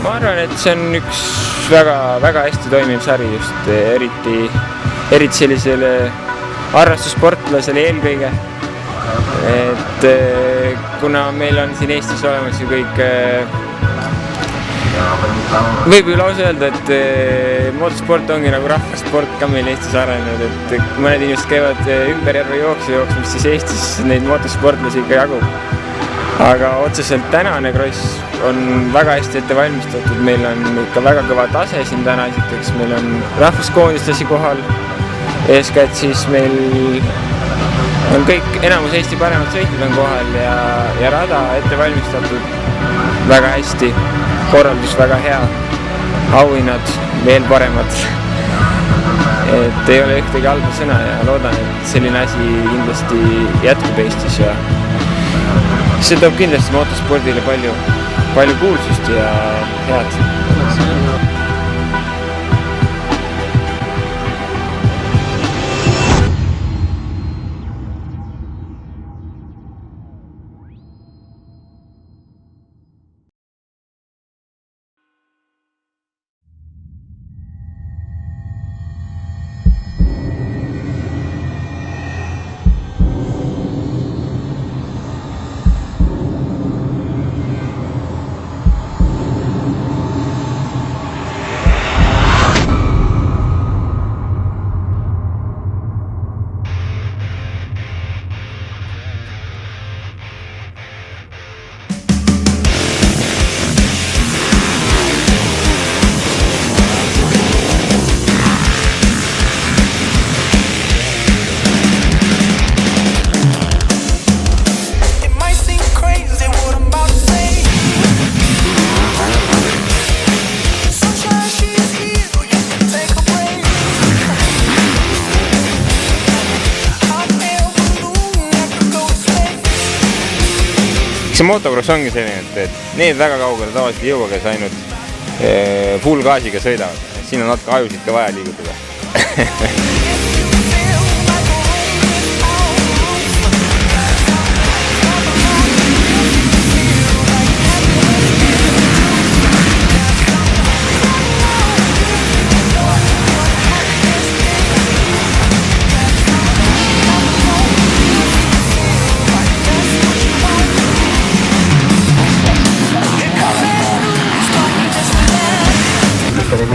ma arvan, et see on üks väga hästi toimiv sari just eriti sellisele harrastussportlasele eelkõige. Et kuna meil on siin Eestis olemas ju kõik, võib ju lausa öelda, et motosport ongi nagu rahvasport ka meil Eestis arenenud, et mõned inimesed käivad ümber järve jooksmas, siis Eestis neid motosportlasi ikka jagub. Aga otseselt tänane kross on väga hästi ette valmistatud, meil on ikka väga kõva tase siin täna, esiteks meil on rahvuskoondislasi kohal, eeskätt siis meil on kõik enamus Eesti paremad sõitjad on kohal ja rada ette valmistatud väga hästi, korraldus väga hea, auhinnad veel paremad, et ei ole ühtegi halba sõna ja loodan, et selline asi kindlasti jätkub Eestis ja see toob kindlasti motospordile palju kuulsust ja head. See motocross ongi selline, et need väga kaugele tavaliselt ei jõua, kes ainult full gaasiga sõidavad. Siin on natuke ajusid ka vaja liigutada.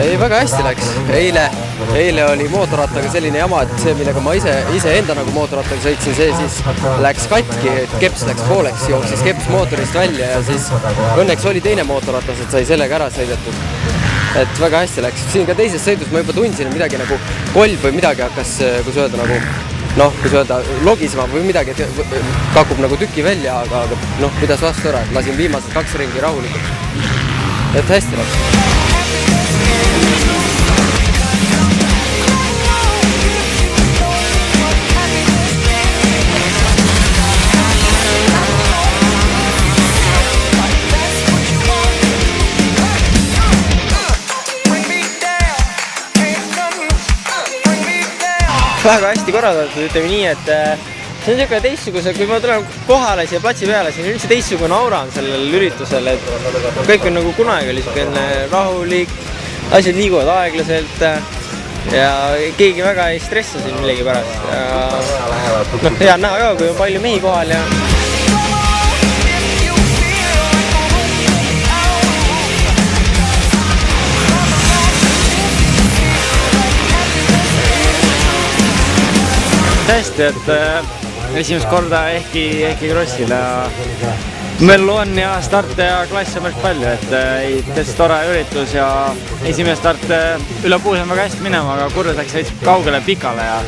Ei, väga hästi läks. Eile oli mootorrattaga selline jama, et see, millega ma ise enda nagu mootorrattaga sõitsin, see siis läks katki, et keps läks pooleks, jooksis keps mootorist välja ja siis õnneks oli teine mootorratas, et sai sellega ära sõidetud. Et väga hästi läks. Siin ka teises sõidus ma juba tundsin midagi nagu kolb või midagi hakkas, kus öelda, logisema või midagi, et kakub nagu tüki välja, aga pidas vastu ära, et lasin viimased 2 ringi rahulikult. Et hästi läks. Väga hästi korraldatud, ütleme nii, et see on niisugune teistsuguse, kui ma tulen kohale siia platsi peale, siin on üldse teistsugune aura on sellel üritusel, et kõik on nagu kunagi oli niisugune rahulik, asjad liiguvad aeglaselt ja keegi väga ei stressa siin millegi pärast. Hea näha ka, kui on palju mehi kohal ja hästi, et esimest korda ehkki krossil ja mellu on ja starte ja klasse on päris palju, et tõesti tore üritus ja esimene start üle puus on väga hästi minema, aga kurvus läks veits kaugele pikale ja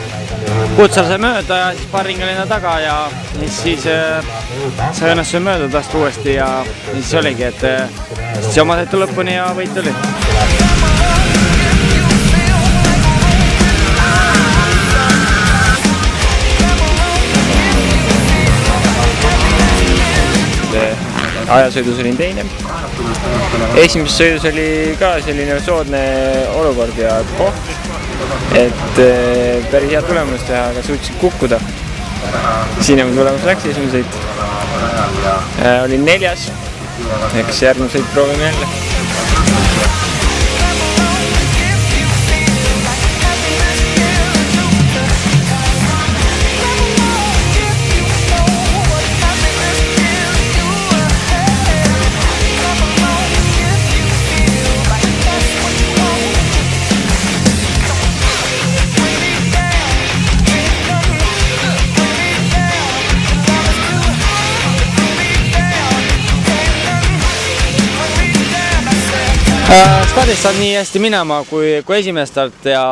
kutsal sai mööda ja siis paar ringaline taga ja siis sai õnnestus mööda tast uuesti ja siis oligi, et siis oma sõitu lõpuni ja võit oli. Ajasõidus olin teine. Esimeses sõidus oli ka selline soodne olukord ja koht, et päris hea tulemus teha, aga suutsin kukkuda. Siin tulemus läks esimene sõit. Olin 4. eks järgmiseid proovime jälle. Stardist saab nii hästi minema kui esimene start ja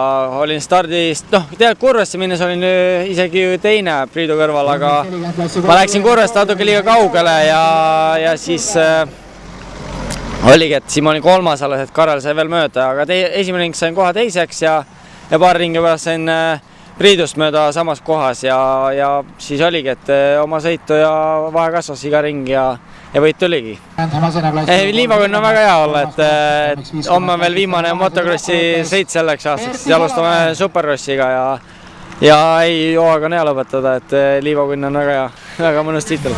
olin stardist, tegelikult Kurvesse minnes olin isegi teine Priidu kõrval, aga ma läksin Kurvest natuke liiga kaugele ja siis oligi, et siin ma olin kolmas alles, et Karel sai veel mööda, aga esimene ring sain koha teiseks ja paar ringi pärast sain Priidust mööda samas kohas ja siis oligi, et oma sõitu ja vahe kasvas iga ring ja võit tuligi. Liivakunn on väga hea olla, et homme on veel viimane motokrossi sõit selleks aastaks, alustame superkrossiga ja ei hooaega on hea lõpetada, et Liivakunn on väga hea, väga mõnus tiitel.